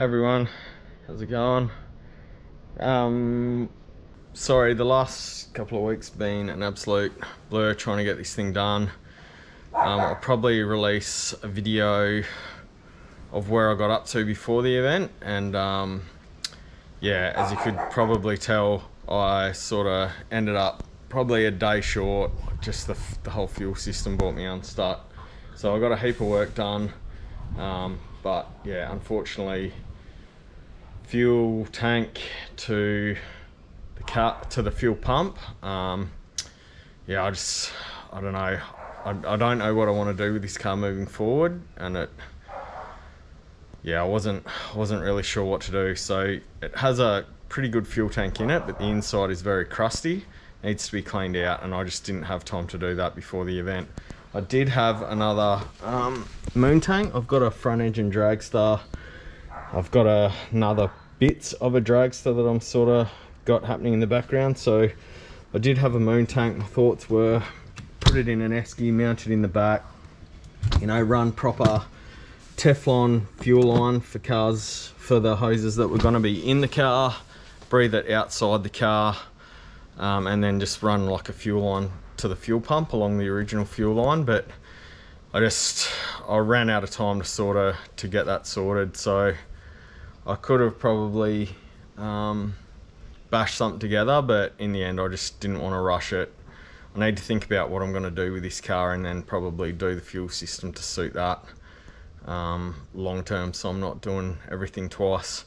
everyone, how's it going? Sorry, the last couple of weeks been an absolute blur trying to get this thing done. I'll probably release a video of where I got up to before the event, and yeah, as you could probably tell, I sort of ended up probably a day short. Just the whole fuel system brought me unstuck, so I got a heap of work done, but yeah, unfortunately, fuel tank to the fuel pump, yeah, I don't know, I don't know what I want to do with this car moving forward, and I wasn't really sure what to do. So it has a pretty good fuel tank in it, but the inside is very crusty, needs to be cleaned out, and I just didn't have time to do that before the event. I did have another moon tank. I've got a front engine dragster. I've got another bits of a dragster that I'm sort of got happening in the background. So I did have a moon tank. My thoughts were put it in an esky, mount it in the back, you know, run proper Teflon fuel line for cars, for the hoses that were going to be in the car, breathe it outside the car, and then just run like a fuel line to the fuel pump along the original fuel line. But I ran out of time to get that sorted, so I could have probably bashed something together, but in the end I just didn't want to rush it. I need to think about what I'm going to do with this car, and then probably do the fuel system to suit that long term, so I'm not doing everything twice.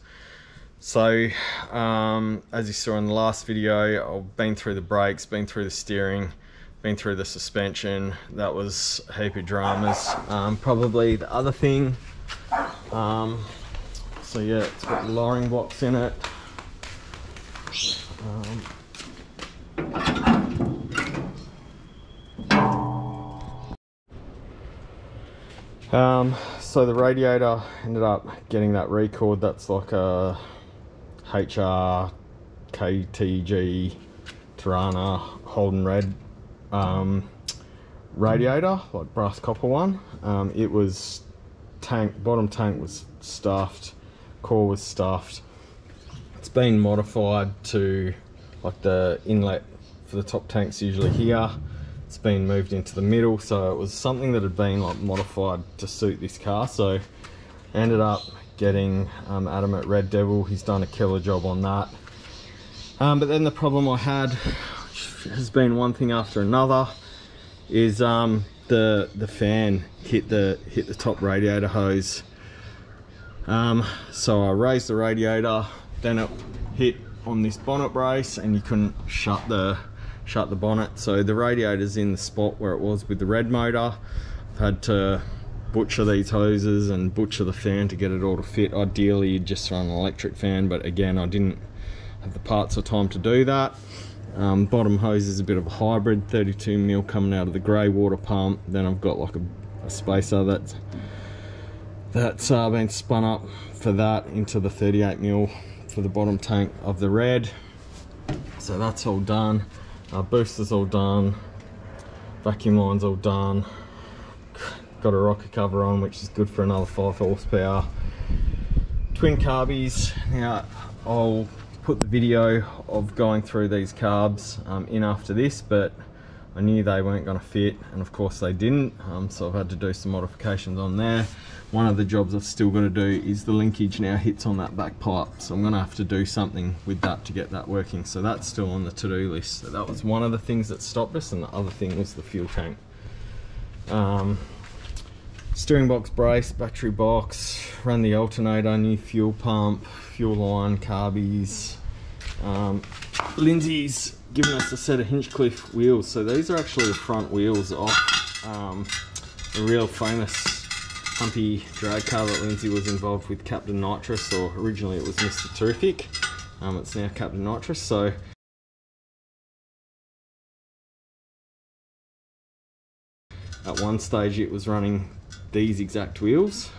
So as you saw in the last video, I've been through the brakes, been through the steering, been through the suspension. That was a heap of dramas. Probably the other thing, so yeah, it's got the lowering blocks in it. So the radiator ended up getting that record. That's like a HR KTG Tirana Holden Red radiator, like brass copper one. It was bottom tank was stuffed, core was stuffed. It's been modified to, like, the inlet for the top tank's usually here. It's been moved into the middle, so it was something that had been like modified to suit this car. So I ended up getting Adam at Red Devil. He's done a killer job on that. But then the problem I had, which has been one thing after another, is the fan hit the top radiator hose. So I raised the radiator, then it hit on this bonnet brace, and you couldn't shut the bonnet. So the radiator's in the spot where it was with the red motor. I've had to butcher these hoses and butcher the fan to get it all to fit. Ideally you'd just run an electric fan, but again, I didn't have the parts or time to do that. Bottom hose is a bit of a hybrid, 32mm coming out of the grey water pump. Then I've got like a spacer that's been spun up for that into the 38mm for the bottom tank of the red. So that's all done. Booster's all done, vacuum line's all done, got a rocker cover on, which is good for another 5 horsepower. Twin carbies. Now I'll put the video of going through these carbs in after this, but I knew they weren't going to fit, and of course they didn't, so I've had to do some modifications on there. One of the jobs I've still got to do is the linkage now hits on that back pipe, so I'm going to have to do something with that to get that working. So that's still on the to-do list. So that was one of the things that stopped us, and the other thing was the fuel tank. Steering box brace, battery box, ran the alternator, new fuel pump, fuel line, carbies. Lindsay's given us a set of Hinchcliffe wheels. So these are actually the front wheels off a real famous humpy drag car that Lindsay was involved with, Captain Nitrous, or originally it was Mr. Terrific. It's now Captain Nitrous. So at one stage it was running these exact wheels.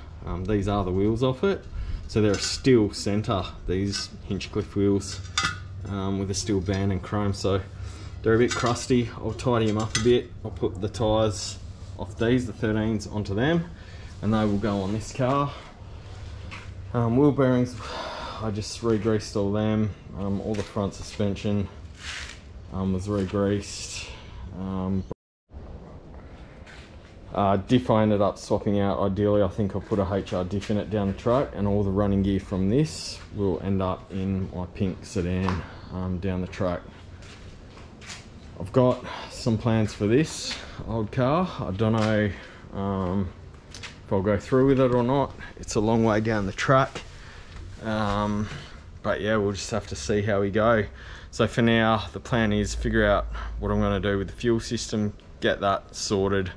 These are the wheels off it. So they're a steel centre, these Hinchcliffe wheels, with a steel band and chrome. So they're a bit crusty. I'll tidy them up a bit. I'll put the tyres off these, the 13s, onto them, and they will go on this car. Wheel bearings, I just re-greased all them. All the front suspension was re-greased. Diff I ended up swapping out. Ideally, I think I'll put a HR diff in it down the track, and all the running gear from this will end up in my pink sedan down the track. I've got some plans for this old car. I don't know if I'll go through with it or not. It's a long way down the track. But yeah, we'll just have to see how we go. So for now, the plan is figure out what I'm going to do with the fuel system, get that sorted,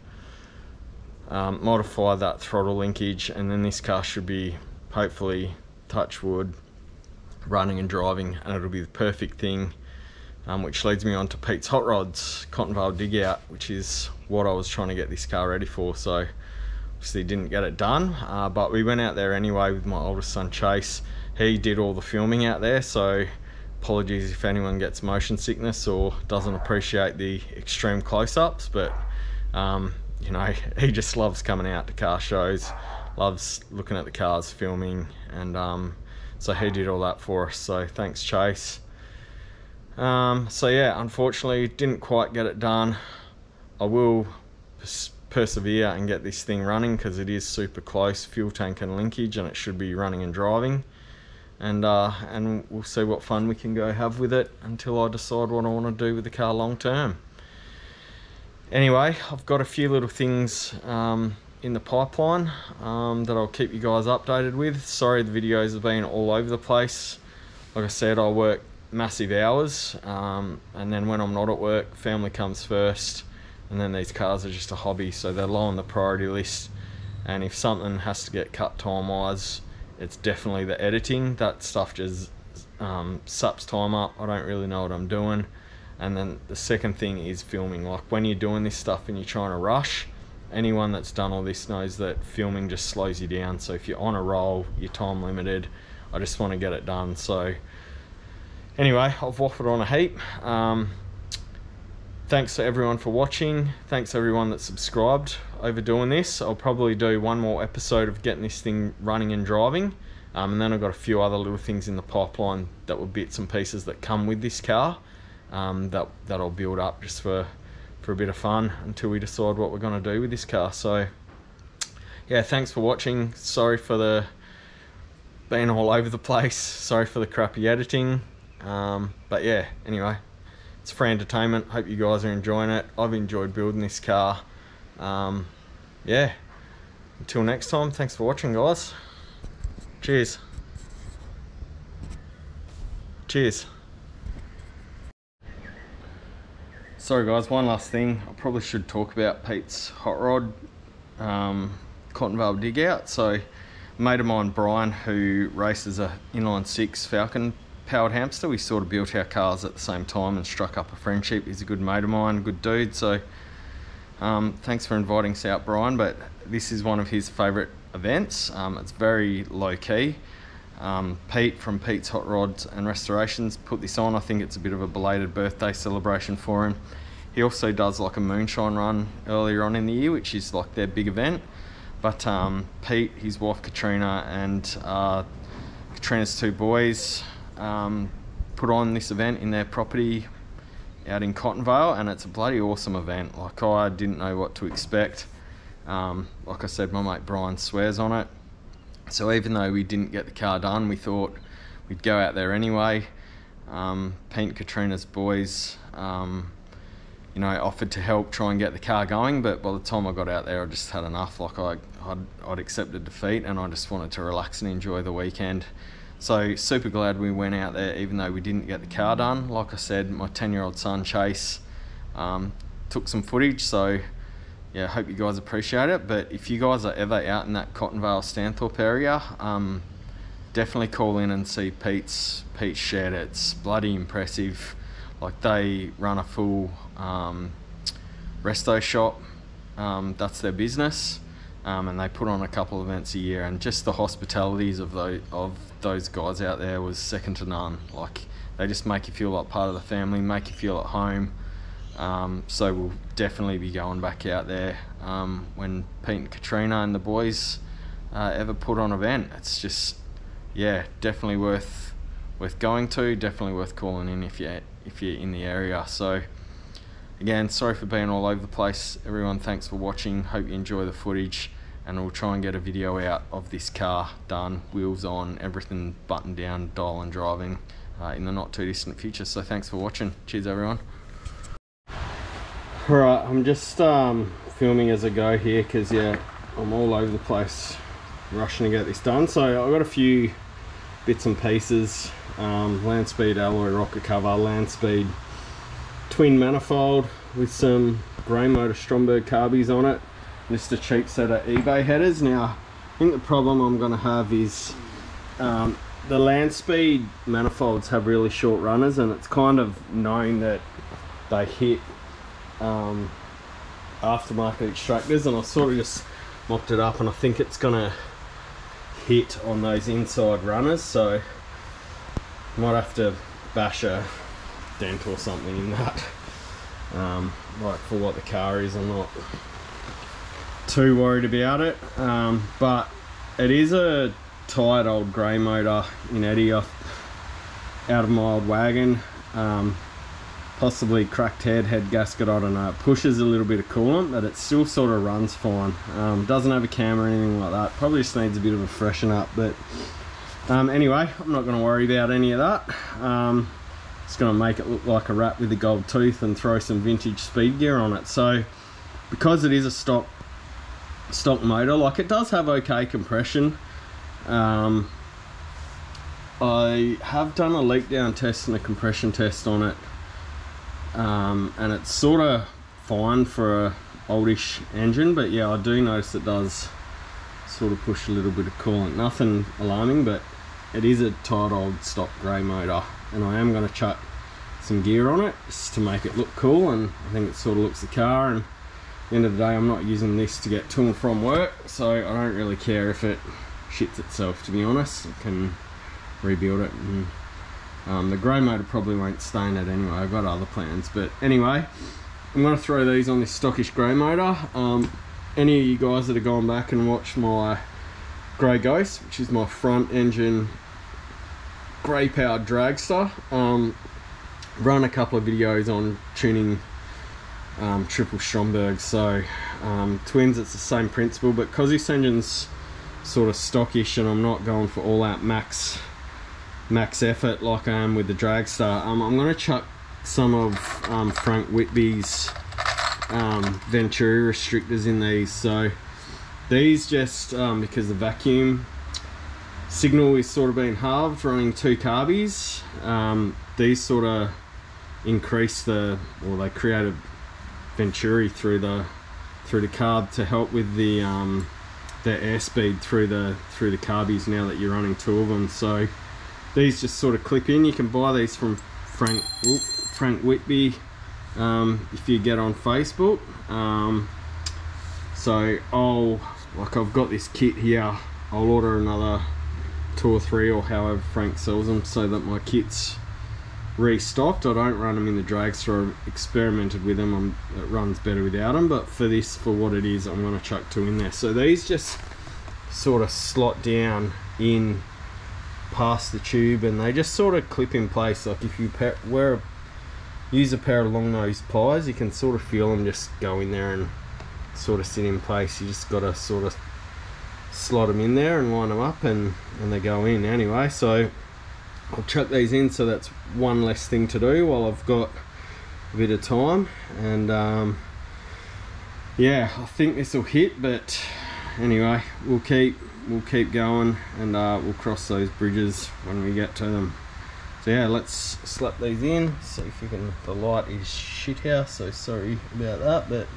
modify that throttle linkage, and then this car should be, hopefully, touch wood, running and driving, and it'll be the perfect thing. Which leads me on to Pete's Hot Rods Cotton Vale dig out, which is what I was trying to get this car ready for. So obviously didn't get it done, but we went out there anyway with my oldest son Chase. He did all the filming out there, so apologies if anyone gets motion sickness or doesn't appreciate the extreme close-ups, but you know, he just loves coming out to car shows, loves looking at the cars, filming, and so he did all that for us, so thanks Chase. So yeah, unfortunately didn't quite get it done. I will persevere and get this thing running because it is super close, fuel tank and linkage, and it should be running and driving, and we'll see what fun we can go have with it until I decide what I want to do with the car long term. Anyway, I've got a few little things in the pipeline that I'll keep you guys updated with. Sorry the videos have been all over the place. Like I said, I work massive hours, and then when I'm not at work, family comes first, and then these cars are just a hobby, so they're low on the priority list. And if something has to get cut time wise, it's definitely the editing. That stuff just sups time up. I don't really know what I'm doing. And then the second thing is filming. Like when you're doing this stuff and you're trying to rush, anyone that's done all this knows that filming just slows you down. So if you're on a roll, you're time limited. I just want to get it done. So anyway, I've waffled on a heap. Thanks to everyone for watching. Thanks to everyone that subscribed over doing this. I'll probably do one more episode of getting this thing running and driving. And then I've got a few other little things in the pipeline that were bits and pieces that come with this car that I'll build up just for a bit of fun until we decide what we're going to do with this car. So yeah, thanks for watching. Sorry for the being all over the place. Sorry for the crappy editing. But yeah, anyway, it's free entertainment. Hope you guys are enjoying it. I've enjoyed building this car. Yeah, until next time, thanks for watching, guys. Cheers. Cheers. Sorry guys, one last thing. I probably should talk about Pete's Hot Rod Cotton Vale dig out. So a mate of mine, Brian, who races a inline 6 Falcon powered hamster, we sort of built our cars at the same time and struck up a friendship. He's a good mate of mine, good dude. So thanks for inviting us out, Brian, but this is one of his favourite events. It's very low key. Pete from Pete's Hot Rods and Restorations put this on. I think it's a bit of a belated birthday celebration for him. He also does like a moonshine run earlier on in the year, which is like their big event. But Pete, his wife Katrina, and Katrina's 2 boys put on this event in their property out in Cotton Vale, and it's a bloody awesome event. Like, I didn't know what to expect. Like I said, my mate Brian swears on it. So even though we didn't get the car done, we thought we'd go out there anyway. Pete and Katrina's boys, you know, offered to help try and get the car going, but by the time I got out there, I just had enough. Like I'd accepted defeat, and I just wanted to relax and enjoy the weekend. So super glad we went out there, even though we didn't get the car done. Like I said, my 10-year-old son Chase took some footage, so yeah, hope you guys appreciate it. But if you guys are ever out in that Cotton Vale Stanthorpe area, definitely call in and see Pete's shed. It's bloody impressive. Like, they run a full resto shop. That's their business, and they put on a couple events a year, and just the hospitalities of those guys out there was second to none. Like, they just make you feel like part of the family, make you feel at home. So we'll definitely be going back out there when Pete and Katrina and the boys ever put on an event. It's just yeah, definitely worth going to, definitely worth calling in if you're in the area. So again, sorry for being all over the place, everyone. Thanks for watching. Hope you enjoy the footage, and we'll try and get a video out of this car done, wheels on, everything buttoned down, dial and driving, in the not too distant future. So thanks for watching. Cheers, everyone. Alright, I'm just filming as I go here because, yeah, I'm all over the place rushing to get this done. So I've got a few bits and pieces. Landspeed alloy rocker cover, Landspeed twin manifold with some grey motor Stromberg carbies on it. Just a cheap set of eBay headers. Now, I think the problem I'm going to have is the Landspeed manifolds have really short runners, and it's kind of known that they hit aftermarket extractors, and I sort of just mocked it up, and I think it's going to hit on those inside runners, so might have to bash a dent or something in that. Like for what the car is, I'm not too worried about it, but it is a tired old grey motor in Eddie out of my old wagon, possibly cracked head gasket, I don't know. It pushes a little bit of coolant, but it still sort of runs fine. Doesn't have a cam or anything like that, probably just needs a bit of a freshen up, but anyway, I'm not going to worry about any of that. It's going to make it look like a rat with a gold tooth and throw some vintage speed gear on it. So because it is a stock motor, like, it does have okay compression. I have done a leak down test and a compression test on it, and it's sort of fine for a oldish engine, but yeah, I do notice it does sort of push a little bit of coolant. Nothing alarming, but it is a tight old stock grey motor, and I am going to chuck some gear on it just to make it look cool, and I think it sort of looks the car. And at the end of the day, I'm not using this to get to and from work, so I don't really care if it shits itself, to be honest. I can rebuild it, and the grey motor probably won't stain it anyway. I've got other plans, but anyway, I'm going to throw these on this stockish grey motor. Any of you guys that have gone back and watched my Grey Ghost, which is my front engine grey powered dragster, run a couple of videos on tuning triple Stromberg. So twins, it's the same principle, but because this engine's sort of stockish and I'm not going for all out max effort like I am with the dragster, I'm going to chuck some of Frank Whitby's Venturi restrictors in these. So these just because the vacuum signal is sort of being halved running two carbies, these sort of increase they create a Venturi through the carb to help with the airspeed through the carbies now that you're running two of them. So these just sort of clip in. You can buy these from Frank Whitby if you get on Facebook. So I've got this kit here. I'll order another 2 or 3 or however Frank sells them, so that my kit's restocked. I don't run them in the dragster. I've experimented with them. It runs better without them, but for what it is, I'm going to chuck 2 in there. So these just sort of slot down in past the tube, and they just sort of clip in place. Like if you use a pair of long nose pliers, you can sort of feel them just go in there and sort of sit in place. You just got to sort of slot them in there and line them up, and they go in anyway. So I'll chuck these in, so that's one less thing to do while I've got a bit of time. And yeah, I think this will hit, but anyway, we'll keep going, and we'll cross those bridges when we get to them. So yeah, let's slap these in, see if you can. The light is shit house, so sorry about that, but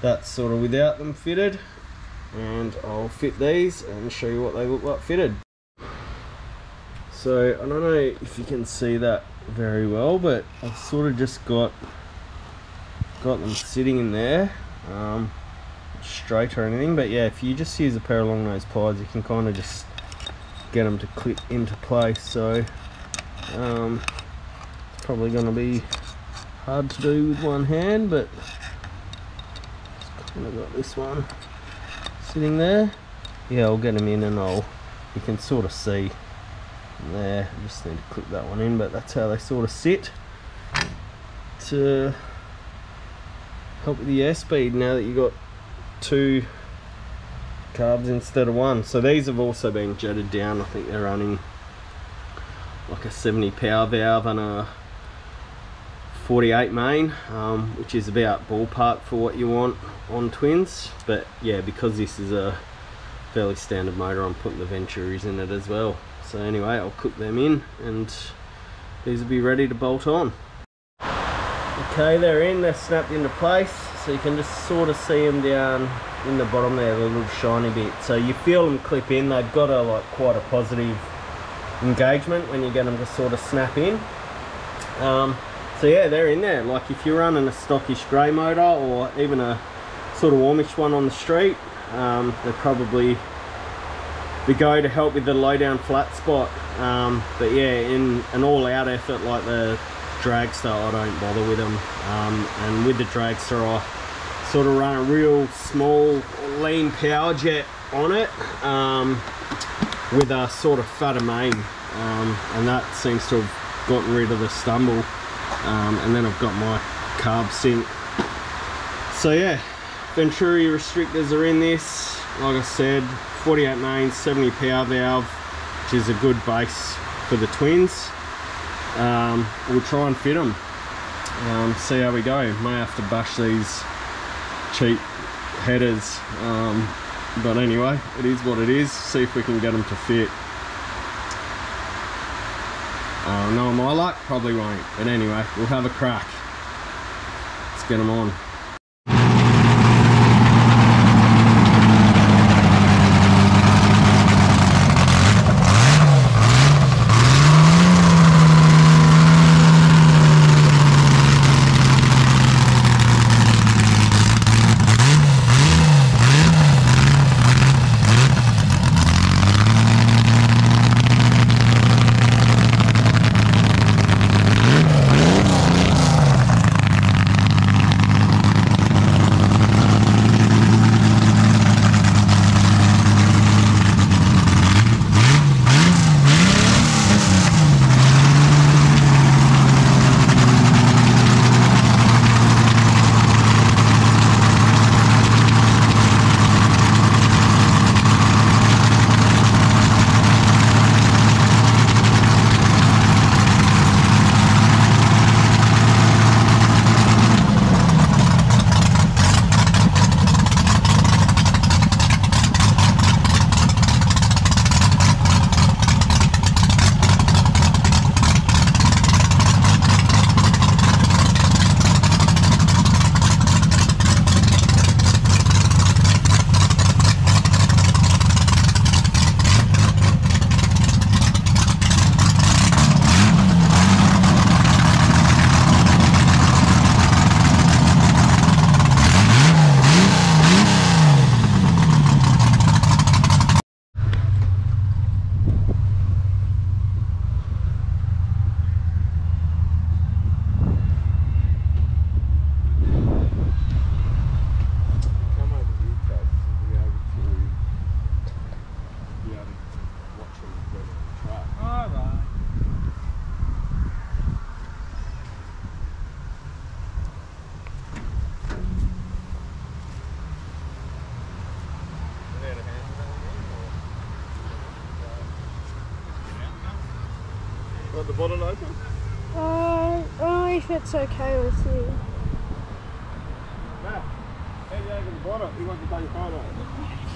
that's sort of without them fitted, and I'll fit these and show you what they look like fitted. So I don't know if you can see that very well, but I've sort of just got them sitting in there, straight or anything. But yeah, if you just use a pair of long nose pliers, you can kind of just get them to clip into place. So it's probably going to be hard to do with one hand, but just kind of got this one sitting there. Yeah, I'll get them in, and you can sort of see there. I just need to clip that one in, but that's how they sort of sit to help with the airspeed now that you've got 2 carbs instead of 1. So these have also been jetted down. I think they're running like a 70 power valve and a 48 main, which is about ballpark for what you want on twins. But yeah, because this is a fairly standard motor, I'm putting the Venturis in it as well. So anyway, I'll cook them in and these will be ready to bolt on. Okay, they're in, they're snapped into place, so you can just sort of see them down in the bottom there, the little shiny bit. So you feel them clip in. They've got a like quite a positive engagement when you get them to sort of snap in. So yeah, they're in there. Like if you're running a stockish grey motor or even a sort of warmish one on the street, they're probably the go to help with the low down flat spot. But yeah, in an all-out effort like the dragster, I don't bother with them. And with the dragster, I sort of run a real small lean power jet on it, with a sort of fatter main, and that seems to have gotten rid of the stumble. And then I've got my carb sink. So yeah, Venturi restrictors are in this. Like I said, 48 main, 70 power valve, which is a good base for the twins. We'll try and fit them, see how we go. May have to bash these cheap headers, but anyway, it is what it is. See if we can get them to fit. No, my luck probably won't, but anyway, we'll have a crack. Let's get them on. Want the bottle open? Oh, if it's okay with you. Matt, how do you open the bottle? You want to take a photo?